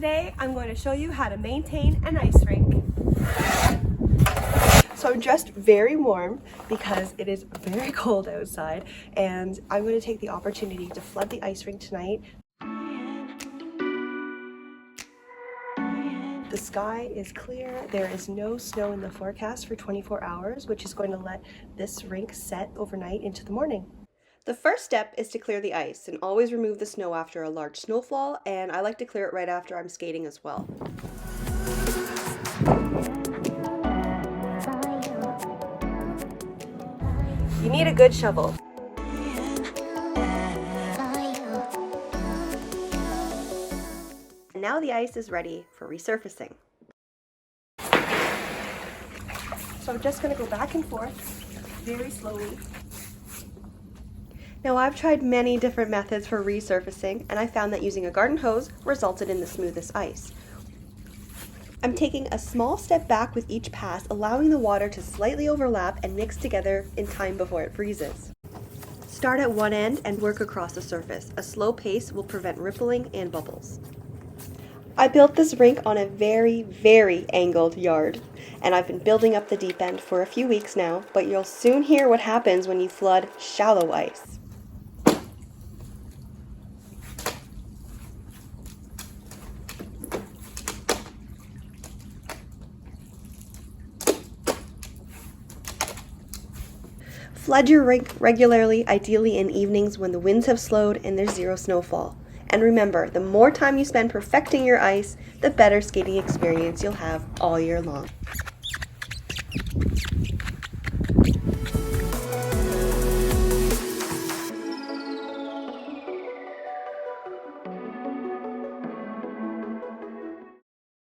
today I'm going to show you how to maintain an ice rink. So I'm dressed very warm because it is very cold outside, and I'm going to take the opportunity to flood the ice rink tonight. The sky is clear, there is no snow in the forecast for 24 hours, which is going to let this rink set overnight into the morning. The first step is to clear the ice, and always remove the snow after a large snowfall, and I like to clear it right after I'm skating as well. You need a good shovel. And now the ice is ready for resurfacing. So I'm just going to go back and forth very slowly. Now I've tried many different methods for resurfacing, and I found that using a garden hose resulted in the smoothest ice. I'm taking a small step back with each pass, allowing the water to slightly overlap and mix together in time before it freezes. Start at one end and work across the surface. A slow pace will prevent rippling and bubbles. I built this rink on a very angled yard, and I've been building up the deep end for a few weeks now, but you'll soon hear what happens when you flood shallow ice. Flood your rink regularly, ideally in evenings when the winds have slowed and there's zero snowfall. And remember, the more time you spend perfecting your ice, the better skating experience you'll have all year long.